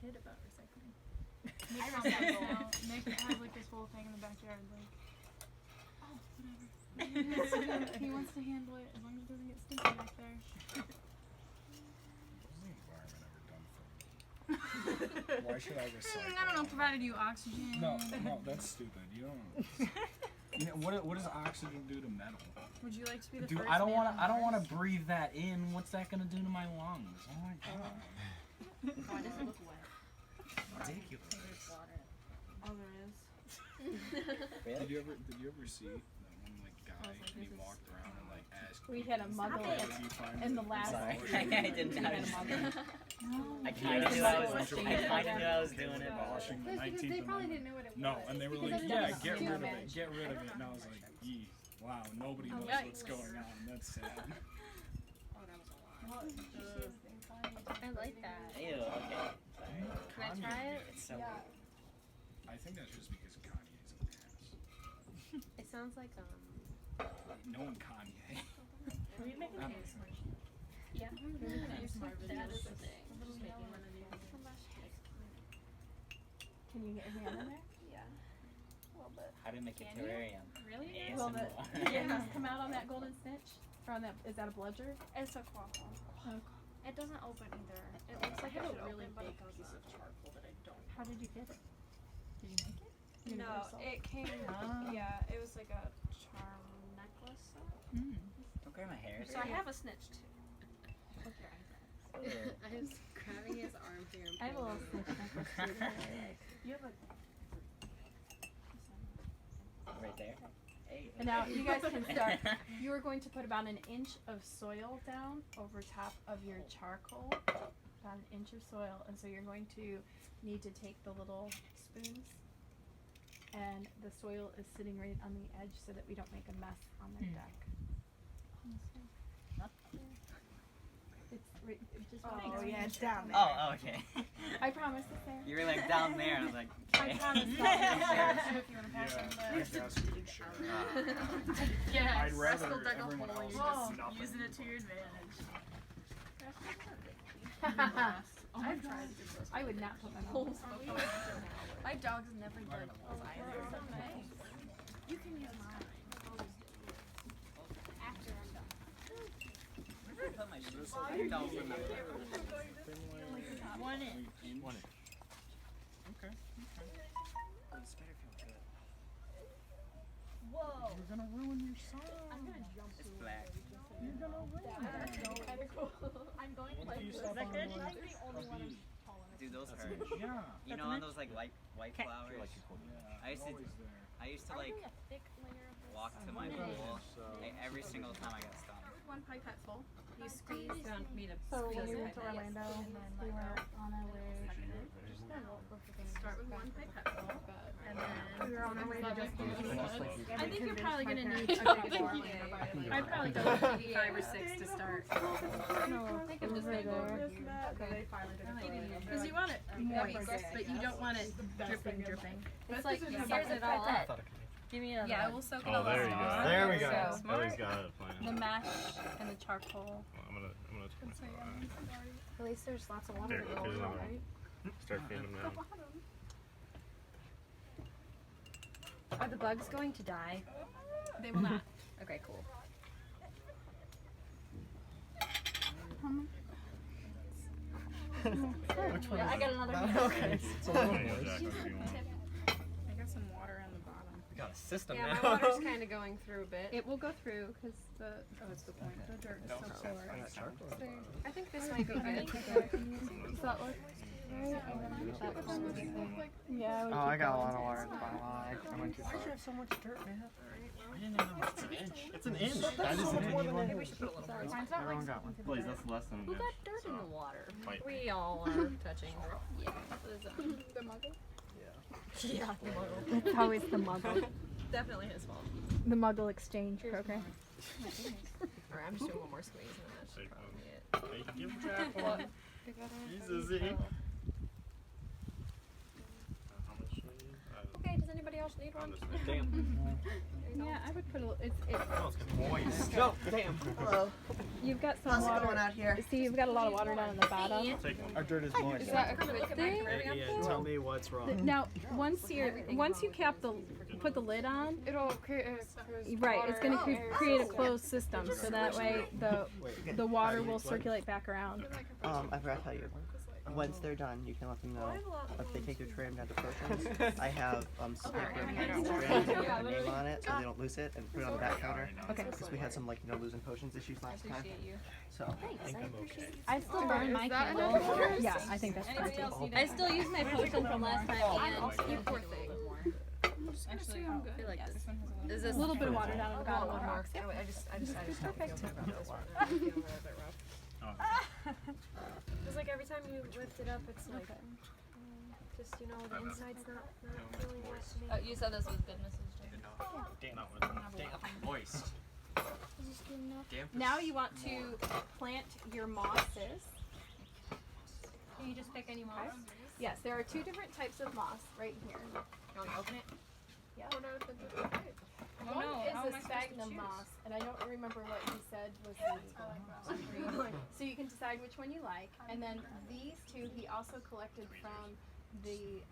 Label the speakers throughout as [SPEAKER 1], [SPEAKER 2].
[SPEAKER 1] kid about recycling.
[SPEAKER 2] Nick has like this whole thing in the backyard, like, oh, whatever. He wants to handle it as long as it doesn't get stinky back there.
[SPEAKER 3] Why should I recycle?
[SPEAKER 2] I don't know, provided you oxygen.
[SPEAKER 3] No, that's stupid. You don't. You know, what does oxygen do to metal?
[SPEAKER 2] Would you like to be the
[SPEAKER 4] Dude,
[SPEAKER 2] first
[SPEAKER 4] I don't
[SPEAKER 2] man
[SPEAKER 4] want
[SPEAKER 2] on
[SPEAKER 4] to breathe that in. What's that gonna do to my lungs? Oh my god.
[SPEAKER 1] Why does it look wet?
[SPEAKER 4] Ridiculous.
[SPEAKER 1] There's water.
[SPEAKER 2] Oh, there is.
[SPEAKER 4] Really?
[SPEAKER 3] Did you ever see that one like guy and he walked around and like asked?
[SPEAKER 5] We had a muggle
[SPEAKER 3] where did he find
[SPEAKER 5] in the
[SPEAKER 3] it?
[SPEAKER 5] last.
[SPEAKER 4] Sorry.
[SPEAKER 5] I
[SPEAKER 4] didn't notice.
[SPEAKER 5] No.
[SPEAKER 4] I kind of knew I was doing it.
[SPEAKER 3] Abolishing the
[SPEAKER 5] Because
[SPEAKER 3] 19th
[SPEAKER 5] they probably
[SPEAKER 3] Amendment.
[SPEAKER 5] didn't know what it was.
[SPEAKER 3] No, and they were like,
[SPEAKER 5] Because
[SPEAKER 3] yeah,
[SPEAKER 5] everything
[SPEAKER 3] get
[SPEAKER 5] was
[SPEAKER 3] rid of
[SPEAKER 5] stupid.
[SPEAKER 3] it, get rid of it. And I was like, yee, wow, nobody knows what's going on. That's sad.
[SPEAKER 1] Oh, that was a lot. I like that.
[SPEAKER 4] Ew, okay.
[SPEAKER 1] Can I try it?
[SPEAKER 4] It's so
[SPEAKER 3] I think that's just because Kanye's an ass.
[SPEAKER 1] It sounds like
[SPEAKER 3] No one Kanye.
[SPEAKER 1] Are you making ASMR? Yeah. That is the thing. Just making one of these.
[SPEAKER 5] Can you get your hand in there?
[SPEAKER 1] Yeah.
[SPEAKER 5] A little bit.
[SPEAKER 4] How to make a
[SPEAKER 1] Can you?
[SPEAKER 4] terrarium.
[SPEAKER 1] Really?
[SPEAKER 5] Will the
[SPEAKER 4] ASMR.
[SPEAKER 5] yeah. come out on that golden snitch? Or on that? Is that a bludger?
[SPEAKER 6] It's a quaffle. It doesn't open either. It looks like
[SPEAKER 1] I have
[SPEAKER 6] it
[SPEAKER 1] a
[SPEAKER 6] should
[SPEAKER 1] really
[SPEAKER 6] open, but
[SPEAKER 1] big
[SPEAKER 6] it doesn't.
[SPEAKER 1] piece of charcoal that I don't.
[SPEAKER 5] How did you get it? Did you make it?
[SPEAKER 6] No,
[SPEAKER 5] Universal.
[SPEAKER 6] it came.
[SPEAKER 5] Ah.
[SPEAKER 6] Yeah, it was like a charm necklace.
[SPEAKER 4] Don't grab my hair.
[SPEAKER 6] So I have a snitch too.
[SPEAKER 1] I was grabbing his arm here. And
[SPEAKER 5] I have a little
[SPEAKER 1] pulling
[SPEAKER 5] snitch necklace too. that I like.
[SPEAKER 1] You have a.
[SPEAKER 4] Right there. Hey.
[SPEAKER 5] And now you guys can start. You are going to put about an inch of soil down over top of your charcoal. About an inch of soil, and so you're going to need to take the little spoons, and the soil is sitting right on the edge so that we don't make a mess on the deck. It's right, just
[SPEAKER 6] yeah, it's down there.
[SPEAKER 4] Oh, okay.
[SPEAKER 5] I promise it's there.
[SPEAKER 4] You were like down there, and I was like,
[SPEAKER 5] I
[SPEAKER 4] okay.
[SPEAKER 5] promise.
[SPEAKER 2] If you want to pass
[SPEAKER 3] Yeah,
[SPEAKER 2] him
[SPEAKER 3] I guess we could share.
[SPEAKER 2] Yeah,
[SPEAKER 3] I'd rather
[SPEAKER 2] Russell dug a
[SPEAKER 3] everyone
[SPEAKER 2] hole,
[SPEAKER 3] else
[SPEAKER 2] you're
[SPEAKER 3] get
[SPEAKER 2] just
[SPEAKER 3] nothing.
[SPEAKER 2] using it to your advantage.
[SPEAKER 5] I've tried. I would not put my mouth.
[SPEAKER 1] My dog's never done holes either.
[SPEAKER 2] You can use mine.
[SPEAKER 6] After I'm done.
[SPEAKER 4] Where did I put my shoes? I don't remember.
[SPEAKER 2] 1 inch.
[SPEAKER 3] Okay.
[SPEAKER 4] This better feel good.
[SPEAKER 5] Whoa!
[SPEAKER 3] You're gonna ruin your song.
[SPEAKER 5] I'm gonna jump
[SPEAKER 4] It's
[SPEAKER 5] through
[SPEAKER 4] black.
[SPEAKER 3] You're gonna ruin it.
[SPEAKER 5] Kind of cool. I'm going
[SPEAKER 3] What
[SPEAKER 5] like
[SPEAKER 3] if you
[SPEAKER 5] this.
[SPEAKER 3] step on
[SPEAKER 5] I'm
[SPEAKER 3] one?
[SPEAKER 5] the only one who's tall enough.
[SPEAKER 4] Dude, those hurt.
[SPEAKER 3] Yeah.
[SPEAKER 4] You know, on those like white flowers.
[SPEAKER 3] Yeah.
[SPEAKER 4] I used to-
[SPEAKER 3] always there.
[SPEAKER 4] I used to
[SPEAKER 5] Are we
[SPEAKER 4] like
[SPEAKER 5] doing a thick layer of this?
[SPEAKER 4] walk to my pool every single time I got stung.
[SPEAKER 1] One pipette full. You squeeze. You want me to
[SPEAKER 5] So
[SPEAKER 1] squeeze
[SPEAKER 5] we
[SPEAKER 1] the
[SPEAKER 5] went to
[SPEAKER 1] pipette?
[SPEAKER 5] Orlando, we were on our way.
[SPEAKER 1] Start with 1 pipette full. And then.
[SPEAKER 5] We were on our way to just
[SPEAKER 1] I think you're probably gonna need I'd probably go with maybe 5 or 6 to start.
[SPEAKER 5] No,
[SPEAKER 1] I think I'm just gonna go over here. Because you want it moist, but you don't want it dripping.
[SPEAKER 5] it's like
[SPEAKER 1] Here's it all up.
[SPEAKER 5] Give me another
[SPEAKER 1] Yeah,
[SPEAKER 5] one.
[SPEAKER 1] we'll soak it
[SPEAKER 7] Oh,
[SPEAKER 1] all
[SPEAKER 7] there
[SPEAKER 1] up.
[SPEAKER 7] you go. There we go.
[SPEAKER 5] So-
[SPEAKER 7] Ellie's got it.
[SPEAKER 5] The
[SPEAKER 7] Fine.
[SPEAKER 5] mash and the charcoal.
[SPEAKER 7] Well, I'm gonna twist that.
[SPEAKER 5] At least there's lots of water
[SPEAKER 7] There,
[SPEAKER 5] to go
[SPEAKER 7] here's
[SPEAKER 5] around,
[SPEAKER 7] another one.
[SPEAKER 5] right?
[SPEAKER 7] Start feeding them now.
[SPEAKER 1] Are the bugs going to die?
[SPEAKER 5] They will not.
[SPEAKER 1] Okay, cool.
[SPEAKER 7] Which one?
[SPEAKER 5] Yeah, I got another one.
[SPEAKER 7] Okay. It's a little more, Jack, if you want.
[SPEAKER 2] I got some water on the bottom.
[SPEAKER 7] We got a system
[SPEAKER 1] Yeah, my water's kind of going through a bit.
[SPEAKER 5] It will go through because the
[SPEAKER 2] That's the point. The dirt is so poor.
[SPEAKER 1] I think this might go good.
[SPEAKER 5] does that look yeah.
[SPEAKER 8] Oh, I got a lot of water at the bottom. I went too far.
[SPEAKER 7] have so much dirt, man? I didn't know it's an inch. It's an inch. That is an inch.
[SPEAKER 1] Maybe we should put a little more.
[SPEAKER 5] Mine's not
[SPEAKER 8] Everyone
[SPEAKER 5] like
[SPEAKER 8] got one.
[SPEAKER 7] Please, that's less than an
[SPEAKER 1] Who
[SPEAKER 7] inch.
[SPEAKER 1] got dirt in the water?
[SPEAKER 7] Fight.
[SPEAKER 1] We all are touching.
[SPEAKER 5] the muggle.
[SPEAKER 1] Yeah, the muggle.
[SPEAKER 5] It's always the muggle.
[SPEAKER 1] Definitely his fault.
[SPEAKER 5] The muggle exchange program.
[SPEAKER 1] Alright, I'm just doing one more squeeze and then that should probably be it.
[SPEAKER 7] Hey, give Jack one. Jesus, Izzy. How much do I need?
[SPEAKER 1] Okay, does anybody
[SPEAKER 6] else need one?
[SPEAKER 7] Damn.
[SPEAKER 5] Yeah, I would put a. It's
[SPEAKER 7] Oh, it's getting moist.
[SPEAKER 9] No, damn. Hello.
[SPEAKER 5] you've got some
[SPEAKER 9] How's it
[SPEAKER 5] water.
[SPEAKER 9] going out here?
[SPEAKER 5] See, you've got a lot of water down in the bottom.
[SPEAKER 7] Take one.
[SPEAKER 3] Our dirt is moist.
[SPEAKER 2] Is that a
[SPEAKER 6] Come and look at my terrarium.
[SPEAKER 7] Yeah, tell me what's wrong.
[SPEAKER 5] Now, once you put the lid on,
[SPEAKER 2] It'll create a
[SPEAKER 5] right, it's going to
[SPEAKER 2] water.
[SPEAKER 5] create a closed system, so that way the water will circulate back around.
[SPEAKER 9] I forgot to tell you. Once they're done, you can let them know if they take their terrarium down to potions. I have sticker strands with my name on it so they don't lose it and put it on the back counter.
[SPEAKER 5] Okay.
[SPEAKER 9] Because we had some losing potions issues last time. So
[SPEAKER 5] I still burn my candle. Yeah, I think that's fine.
[SPEAKER 6] I still use my potion from last time and
[SPEAKER 2] You poor thing.
[SPEAKER 6] actually I feel like this. Is
[SPEAKER 5] A
[SPEAKER 6] this
[SPEAKER 5] little bit of water down in the bottom.
[SPEAKER 6] one more? I just have to feel about this one. I feel a little bit rough. It's like every time you lift it up, it's like just the inside's not feeling right to me. You said this was good, Mrs. James.
[SPEAKER 7] Damn, not with damn moist.
[SPEAKER 5] Now you want to plant your mosses.
[SPEAKER 6] Can you just pick any moss?
[SPEAKER 5] Yes, there are two different types of moss right here.
[SPEAKER 6] You want me to open it?
[SPEAKER 5] Yeah.
[SPEAKER 6] Oh
[SPEAKER 5] One
[SPEAKER 6] no,
[SPEAKER 5] is
[SPEAKER 6] how am I
[SPEAKER 5] the
[SPEAKER 6] supposed to
[SPEAKER 5] sphagnum
[SPEAKER 6] choose?
[SPEAKER 5] moss, and I don't remember what he said was the so you can decide which one you like. And then these two he also collected from the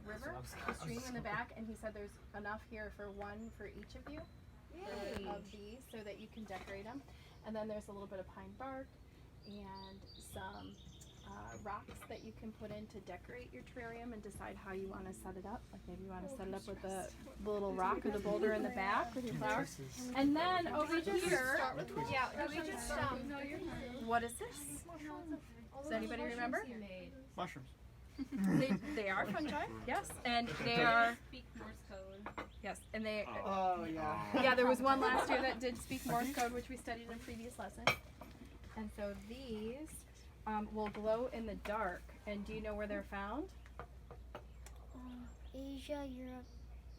[SPEAKER 5] river, the stream in the back, and he said there's enough here for one for each of you of these, so that you can decorate them. And then there's a little bit of pine bark and some rocks that you can put in to decorate your terrarium and decide how you want to set it up. Like maybe you want to set it up with the little rock or the boulder in the back with your flowers. And then over here, what is this? Does anybody remember?
[SPEAKER 3] Mushrooms.
[SPEAKER 5] They are fungi, yes, and they are.
[SPEAKER 6] Speak Morse code.
[SPEAKER 5] Yes, and they.
[SPEAKER 9] Oh yeah.
[SPEAKER 5] Yeah, there was one last year that did speak Morse code, which we studied in a previous lesson. And so these will glow in the dark. And do you know where they're found?
[SPEAKER 10] Asia, Europe,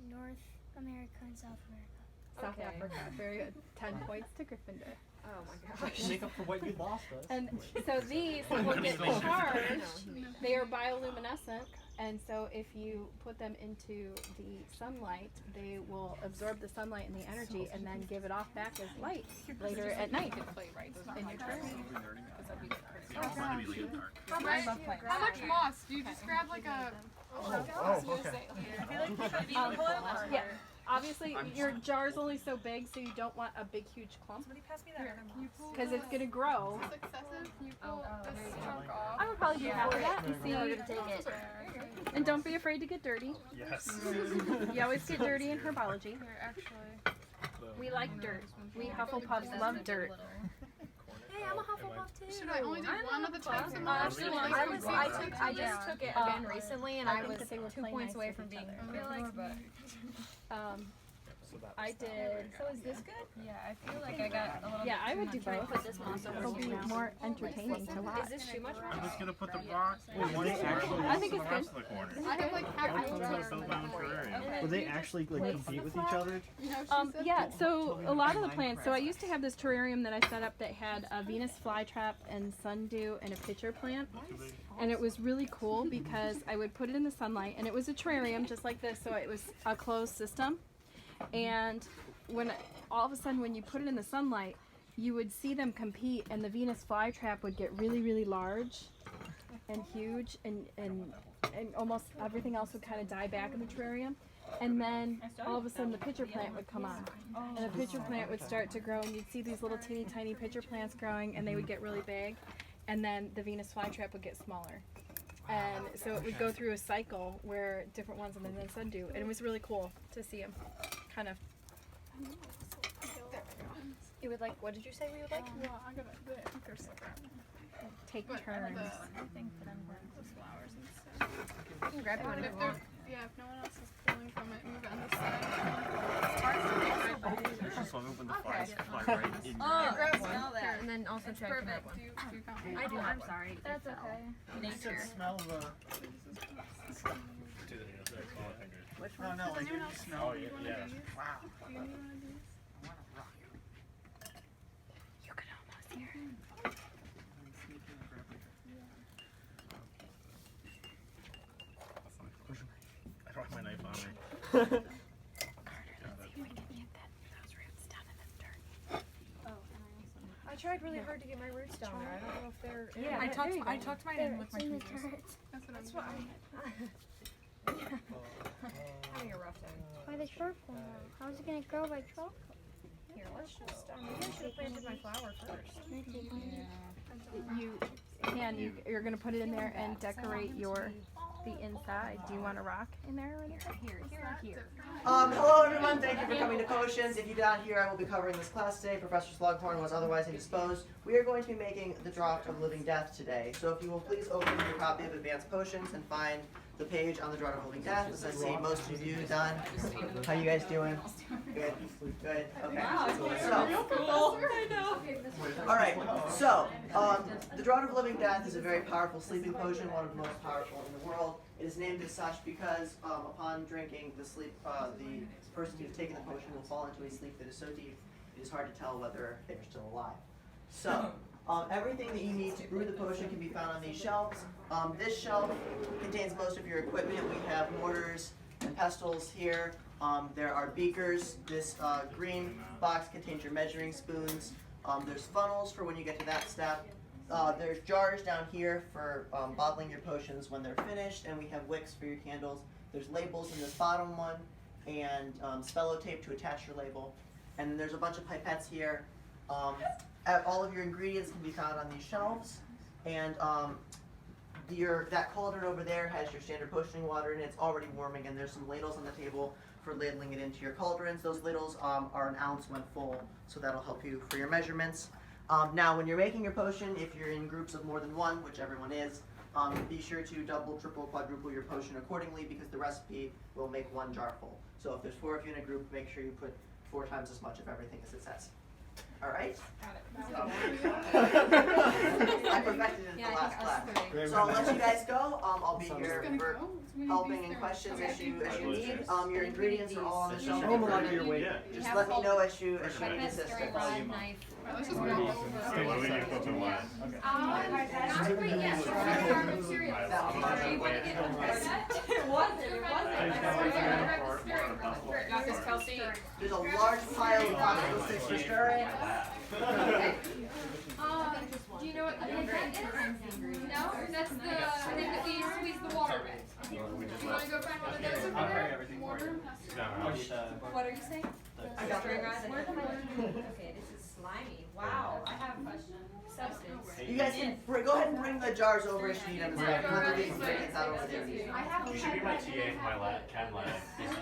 [SPEAKER 10] North America, and South America.
[SPEAKER 5] South Africa. Very good. 10 points to Gryffindor.
[SPEAKER 6] Oh my gosh.
[SPEAKER 9] Make up for what you lost us.
[SPEAKER 5] And so these will get charged. They are bioluminescent, and so if you put them into the sunlight, they will absorb the sunlight and the energy, and then give it off back as light later at night in your terrarium.
[SPEAKER 2] How much moss? Do you just grab like a?
[SPEAKER 5] Yeah. Obviously, your jar's only so big, so you don't want a big, huge clump. Because it's going to grow.
[SPEAKER 2] It's excessive. You pull this chunk off.
[SPEAKER 5] I would probably do half of that and see.
[SPEAKER 6] Take it.
[SPEAKER 5] And don't be afraid to get dirty.
[SPEAKER 7] Yes.
[SPEAKER 5] You always get dirty in herbology.
[SPEAKER 2] Here, actually.
[SPEAKER 5] We like dirt. We Hufflepuffs love dirt.
[SPEAKER 6] Hey, I'm a Hufflepuff too.
[SPEAKER 2] Should I only do one of the types of moss?
[SPEAKER 6] I just took it again recently, and I was
[SPEAKER 5] that they would
[SPEAKER 6] 2
[SPEAKER 5] play
[SPEAKER 6] points
[SPEAKER 5] nice
[SPEAKER 6] away
[SPEAKER 5] with
[SPEAKER 6] from
[SPEAKER 5] each
[SPEAKER 6] being
[SPEAKER 5] other.
[SPEAKER 6] but
[SPEAKER 5] I did.
[SPEAKER 6] so is this good? Yeah, I feel like I got a little.
[SPEAKER 5] Yeah, I would do
[SPEAKER 6] Can I
[SPEAKER 5] both.
[SPEAKER 6] put this moss over
[SPEAKER 5] It'll be
[SPEAKER 6] here?
[SPEAKER 5] more entertaining to watch.
[SPEAKER 6] Is this too much
[SPEAKER 7] I'm
[SPEAKER 6] moss?
[SPEAKER 7] just gonna put the rock in one corner.
[SPEAKER 5] I think it's
[SPEAKER 7] the rest
[SPEAKER 5] good.
[SPEAKER 7] of the corner.
[SPEAKER 2] I have like half
[SPEAKER 7] I'm
[SPEAKER 2] a
[SPEAKER 7] gonna
[SPEAKER 2] jar.
[SPEAKER 7] build my own terrarium.
[SPEAKER 9] Will they actually compete with each other?
[SPEAKER 2] You know what she said?
[SPEAKER 5] Yeah, so a lot of the plants, so I used to have this terrarium that I set up that had a Venus flytrap and sundew and a pitcher plant. And it was really cool because I would put it in the sunlight, and it was a terrarium just like this, so it was a closed system. And when all of a sudden when you put it in the sunlight, you would see them compete, and the Venus flytrap would get really, really large and huge, and almost everything else would kind of die back in the terrarium. And then all of a sudden the pitcher plant would come on, and the pitcher plant would start to grow, and you'd see these little teeny tiny pitcher plants growing, and they would get really big, and then the Venus flytrap would get smaller. And so it would go through a cycle where different ones, and then sundew, and it was really cool to see them kind of.
[SPEAKER 6] You would like? What did you say we would like?
[SPEAKER 2] Well, I gotta do it. There's like
[SPEAKER 5] Take
[SPEAKER 2] But
[SPEAKER 5] turns.
[SPEAKER 6] I think that I'm going to flowers and stuff. You can grab one if
[SPEAKER 2] if
[SPEAKER 6] you
[SPEAKER 2] there's,
[SPEAKER 6] want.
[SPEAKER 2] yeah, if no one else is pulling from it, move it on this side. It's hard to get right.
[SPEAKER 7] So I'm gonna put the fly right in
[SPEAKER 6] Oh,
[SPEAKER 2] grab one.
[SPEAKER 6] smell that, and then also
[SPEAKER 2] It's
[SPEAKER 6] try to
[SPEAKER 2] perfect.
[SPEAKER 6] grab one.
[SPEAKER 2] Do you count one?
[SPEAKER 6] I do. I'm sorry. That's okay. Nature.
[SPEAKER 8] Smell the.
[SPEAKER 6] Which
[SPEAKER 8] No,
[SPEAKER 6] one?
[SPEAKER 8] no, like you smell.
[SPEAKER 7] Oh, yeah.
[SPEAKER 8] Wow.
[SPEAKER 2] Do you need one of these?
[SPEAKER 8] I want a rock.
[SPEAKER 5] You could almost hear it.
[SPEAKER 8] I'm sneaking and grabbing it.
[SPEAKER 7] I don't have my knife on me.
[SPEAKER 6] I tried really hard to get my roots down there. I don't know if they're.
[SPEAKER 2] Yeah, I tucked mine in with my tweezers.
[SPEAKER 6] That's what having a rough day.
[SPEAKER 10] Why the charcoal now? How's it gonna grow by charcoal?
[SPEAKER 6] Here, let's just. Maybe I should have planted my flower first.
[SPEAKER 5] You're gonna put it in there and decorate the inside. Do you want a rock in there or anything? Here.
[SPEAKER 9] Hello everyone, thank you for coming to Potions. If you did not hear, I will be covering this class today. Professor Slughorn was otherwise indisposed. We are going to be making the Draught of Living Death today. So if you will please open your copy of Advanced Potions and find the page on the Draught of Living Death. As I see most of you done. How you guys doing? Good. Good. Okay. Alright, so the Draught of Living Death is a very powerful sleeping potion, one of the most powerful in the world. It is named as such because upon drinking, the person who's taken the potion will fall into a sleep that is so deep it is hard to tell whether they're still alive. So, everything that you need to brew the potion can be found on these shelves. This shelf contains most of your equipment. We have mortars and pestles here. There are beakers. This green box contains your measuring spoons. There's funnels for when you get to that step. There's jars down here for bottling your potions when they're finished, and we have wicks for your candles. There's labels in this bottom one, and spello tape to attach your label. And then there's a bunch of pipettes here. All of your ingredients can be found on these shelves, and that cauldron over there has your standard potioning water in it. It's already warming, and there's some ladles on the table for ladling it into your cauldrons. Those ladles are an ounce when full, so that'll help you for your measurements. Now, when you're making your potion, if you're in groups of more than one, which everyone is, be sure to double, triple, quadruple your potion accordingly because the recipe will make one jar full. So if there's 4 of you in a group, make sure you put 4 times as much of everything as it says. All right? I perfected it in the last class. So I'll let you guys go. I'll be here for helping and questions as you need. Your ingredients are all on the shelf. Just let me know as you need assistance.
[SPEAKER 6] Let's just go over.
[SPEAKER 7] What do we need for wine?
[SPEAKER 6] Not quite yet. Got this, Kelsey.
[SPEAKER 9] There's a large pile of popsicle sticks for stirring.
[SPEAKER 6] Do you know what the pipette is? No? That's the thing that we squeeze the water with. Do you want to go find one of those over there? Mortar? What are you saying? Stirring rod? Okay, this is slimy. Wow. I have a question. Substance.
[SPEAKER 9] You guys can go ahead and bring the jars over if you need them. Let the ingredients out over there.
[SPEAKER 7] You should be my TA for my chem lab.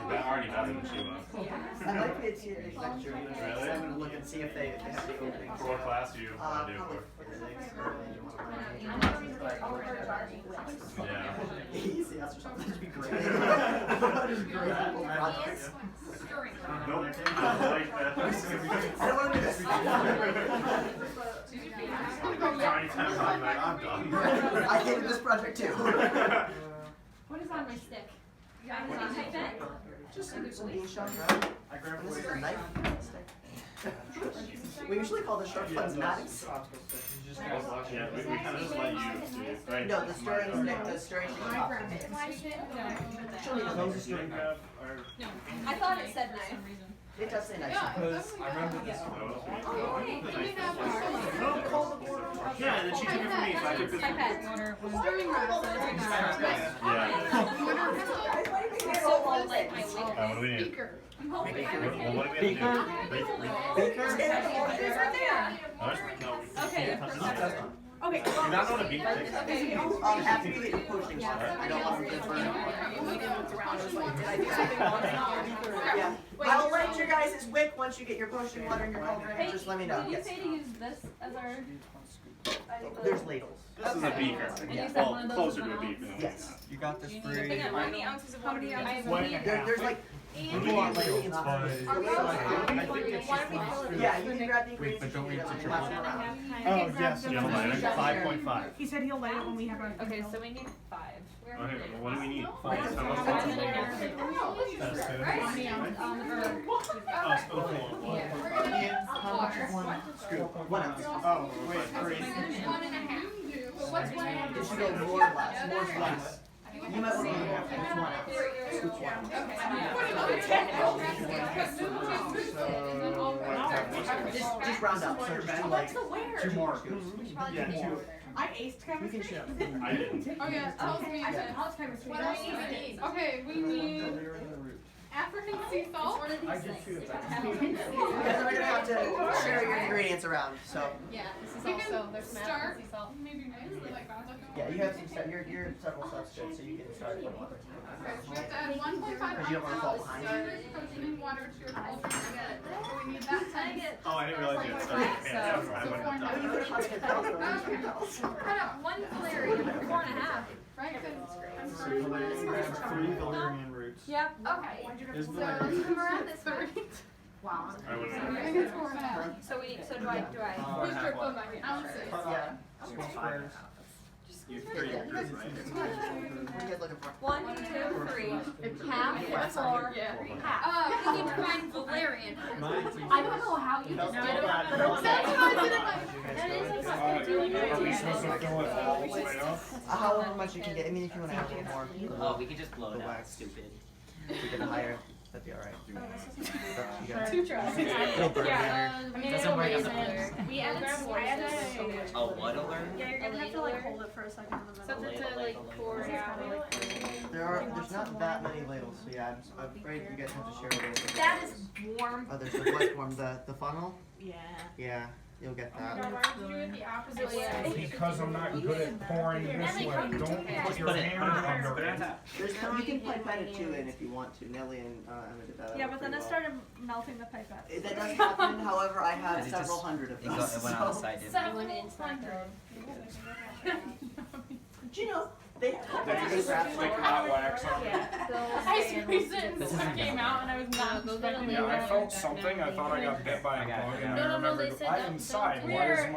[SPEAKER 7] You're already better than she was.
[SPEAKER 9] I'd like to see it next lecture.
[SPEAKER 7] Really?
[SPEAKER 9] I'm going to look and see if they have the openings.
[SPEAKER 7] For what class do you want to do
[SPEAKER 9] Probably
[SPEAKER 7] for?
[SPEAKER 9] physics.
[SPEAKER 7] Yeah.
[SPEAKER 9] Easy, that's or something. That'd be great. That'd be great. Projects.
[SPEAKER 7] Nope. I like that.
[SPEAKER 9] I don't want to do this.
[SPEAKER 7] Tiny times on that, I'm done.
[SPEAKER 9] I hated this project too.
[SPEAKER 6] What is on my stick? You got any pipette?
[SPEAKER 9] Just some bean shells, right? This is a knife stick. We usually call the sharp ones knives.
[SPEAKER 7] Yeah, we kind of just let you do it, right?
[SPEAKER 9] No, the stirring stick is top.
[SPEAKER 6] I thought it said knife.
[SPEAKER 9] It does say knife.
[SPEAKER 3] Because I remember this one.
[SPEAKER 7] Yeah, and then she took it from me, so I took this one.
[SPEAKER 6] Pipette.
[SPEAKER 1] Stirring rod.
[SPEAKER 7] Yeah.
[SPEAKER 6] So like my
[SPEAKER 7] What do we need?
[SPEAKER 1] Beaker.
[SPEAKER 7] What do we have to do?
[SPEAKER 9] Baker?
[SPEAKER 6] Okay.
[SPEAKER 1] Okay.
[SPEAKER 7] You're not on a beat
[SPEAKER 9] After you get your potion water, I don't want to get burned. Yeah. I'll light your guys' wick once you get your potion water in your cauldron. Just let me know.
[SPEAKER 6] Did you
[SPEAKER 9] Yes.
[SPEAKER 6] say to use this as our?
[SPEAKER 9] There's ladles.
[SPEAKER 7] This is a beaker.
[SPEAKER 6] And you said
[SPEAKER 7] Well,
[SPEAKER 6] one of those
[SPEAKER 7] closer
[SPEAKER 6] was
[SPEAKER 7] to a
[SPEAKER 6] an
[SPEAKER 7] beaker.
[SPEAKER 9] Yes.
[SPEAKER 3] You got this free.
[SPEAKER 6] How many ounces of water do you need?
[SPEAKER 9] There's like full on ladling options. Yeah, you can grab the ingredients.
[SPEAKER 3] Wait, but don't we have to
[SPEAKER 9] and pass them around.
[SPEAKER 3] Oh, yes.
[SPEAKER 7] Do you have a lighter?
[SPEAKER 3] 5.5.
[SPEAKER 2] He said he'll light it when we have our.
[SPEAKER 6] Okay, so we need 5.
[SPEAKER 7] Okay, well, what do we need?
[SPEAKER 3] Five.
[SPEAKER 7] How much?
[SPEAKER 3] That's good.
[SPEAKER 6] How many ounces?
[SPEAKER 3] Oh, spoonful. Scoop.
[SPEAKER 9] 1 ounce.
[SPEAKER 3] Oh, wait, 3.
[SPEAKER 6] What's 1
[SPEAKER 9] It should go more or less. More or less. You might want to it's one ounce. Scoop one. Just round up. So just do like 2 more scoops.
[SPEAKER 7] Yeah, 2.
[SPEAKER 6] I aced chemistry.
[SPEAKER 9] You can share.
[SPEAKER 7] I didn't.
[SPEAKER 6] Oh yeah, tells me that. What else do we need? Okay, we need African sea salt.
[SPEAKER 7] I did too.
[SPEAKER 9] You guys are gonna have to share your ingredients around. So
[SPEAKER 5] Yeah, this is
[SPEAKER 6] We
[SPEAKER 5] also
[SPEAKER 6] can
[SPEAKER 5] there's some
[SPEAKER 6] start.
[SPEAKER 5] sea salt.
[SPEAKER 6] Maybe nicely like that.
[SPEAKER 9] yeah, you have some stuff. You're several steps good, so you can start with water.
[SPEAKER 6] Okay, so we have to add 1.5
[SPEAKER 9] Because you don't want to fall
[SPEAKER 6] ounces
[SPEAKER 9] behind.
[SPEAKER 6] of protein in water to your cauldron. So we need that times.
[SPEAKER 7] Oh, I didn't realize you had started. Yeah, that's right. I wouldn't have done
[SPEAKER 9] You could have had
[SPEAKER 6] Cut out 1 valerian. 4.5. Right? I'm
[SPEAKER 7] So
[SPEAKER 6] sorry.
[SPEAKER 7] grab 3 valerian roots.
[SPEAKER 6] Yep. Okay.
[SPEAKER 7] Is
[SPEAKER 6] So
[SPEAKER 7] valerian
[SPEAKER 6] let's
[SPEAKER 7] roots?
[SPEAKER 6] come around this way. Wow.
[SPEAKER 7] I wouldn't
[SPEAKER 6] I
[SPEAKER 7] have.
[SPEAKER 6] think it's 4.5.
[SPEAKER 5] So do I
[SPEAKER 6] Please drip them back in. Ounces.
[SPEAKER 9] Yeah.
[SPEAKER 7] Small squares. You have 3 groups, right?
[SPEAKER 9] What are you guys looking for?
[SPEAKER 5] 1, 2, 3, half, 4,
[SPEAKER 6] Yeah.
[SPEAKER 5] half.
[SPEAKER 6] We need to find valerian.
[SPEAKER 5] I don't know how you
[SPEAKER 7] That's
[SPEAKER 5] did
[SPEAKER 7] not
[SPEAKER 5] it.
[SPEAKER 7] bad.
[SPEAKER 6] That's why I did it.
[SPEAKER 3] Are we supposed to fill it all the way up?
[SPEAKER 9] However much you can get. I mean, if you want to have a little more,
[SPEAKER 11] Oh, we could just blow
[SPEAKER 9] The
[SPEAKER 11] it out.
[SPEAKER 9] wax.
[SPEAKER 11] Stupid.
[SPEAKER 9] we get higher. That'd be alright. You guys.
[SPEAKER 6] 2 tries.
[SPEAKER 9] It'll burn.
[SPEAKER 11] Doesn't work as a plan.
[SPEAKER 5] We added
[SPEAKER 11] Oh, what alert?
[SPEAKER 1] Yeah, you're gonna have to like hold it for a second in the middle.
[SPEAKER 5] something to like pour out.
[SPEAKER 9] There's not that many ladles, so yeah, I'm afraid you guys have to share a little.
[SPEAKER 5] That is warm.
[SPEAKER 9] Oh, there's the wet form, the funnel?
[SPEAKER 1] Yeah.
[SPEAKER 9] Yeah, you'll get
[SPEAKER 6] Oh my
[SPEAKER 9] that.
[SPEAKER 6] God, why would you do it the opposite way?
[SPEAKER 3] Because I'm not good at pouring this way. Don't put your
[SPEAKER 11] Put it
[SPEAKER 3] hand under it.
[SPEAKER 9] There's, you can pipette it too in if you want to. Nelly and Emma did that.
[SPEAKER 1] Yeah, but then
[SPEAKER 9] pretty
[SPEAKER 1] it
[SPEAKER 9] well.
[SPEAKER 1] started melting the pipette.
[SPEAKER 9] That does happen, however, I have
[SPEAKER 11] Did it
[SPEAKER 9] several
[SPEAKER 11] just-
[SPEAKER 9] hundred of
[SPEAKER 11] It,
[SPEAKER 9] those.
[SPEAKER 11] it went on the side, didn't it?
[SPEAKER 6] 700.
[SPEAKER 9] Do you know, they
[SPEAKER 3] They just stick hot wax on it.
[SPEAKER 6] I squeezed it and
[SPEAKER 11] This
[SPEAKER 6] it
[SPEAKER 11] isn't
[SPEAKER 6] came
[SPEAKER 11] gonna
[SPEAKER 6] out and I was not expecting
[SPEAKER 3] Yeah, I
[SPEAKER 6] it.
[SPEAKER 3] felt something. I thought I got bit by a bug, and I remembered I'm inside. Why is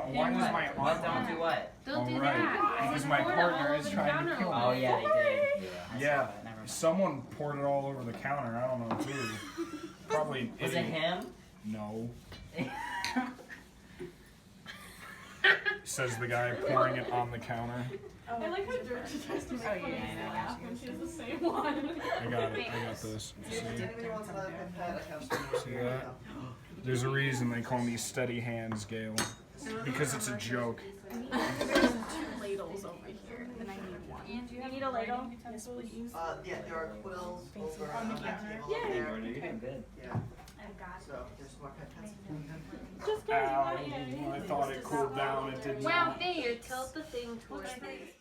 [SPEAKER 3] my
[SPEAKER 11] What?
[SPEAKER 3] arm
[SPEAKER 11] Don't
[SPEAKER 3] on?
[SPEAKER 11] do what?
[SPEAKER 5] Don't do
[SPEAKER 3] Alright,
[SPEAKER 5] that.
[SPEAKER 3] because my partner is trying to kill me.
[SPEAKER 11] Oh, yeah, they did. I saw
[SPEAKER 3] Yeah,
[SPEAKER 11] that. Never mind.
[SPEAKER 3] someone poured it all over the counter. I don't know who. Probably an
[SPEAKER 11] Was it
[SPEAKER 3] idiot.
[SPEAKER 11] him?
[SPEAKER 3] No. Says the guy pouring it on the counter.
[SPEAKER 6] I like how Georgia tries to make fun of me laugh when she has the same one.
[SPEAKER 3] I got it. I got this. See?
[SPEAKER 9] If anybody wants another pipette, I have some
[SPEAKER 3] See that? There's a reason they call me Steady Hands, Gail. Because it's a joke.
[SPEAKER 1] There's 2 ladles over here, and I need 1. Do you need a ladle? Yes, please.
[SPEAKER 9] Yeah, there are quills over
[SPEAKER 1] On the
[SPEAKER 9] on that
[SPEAKER 1] counter.
[SPEAKER 9] table up there.
[SPEAKER 11] You're doing good.
[SPEAKER 9] Yeah. So there's more pipettes.
[SPEAKER 1] Just
[SPEAKER 3] Ow. I thought it cooled down. It didn't.
[SPEAKER 5] Wow, there, tilt the thing towards me.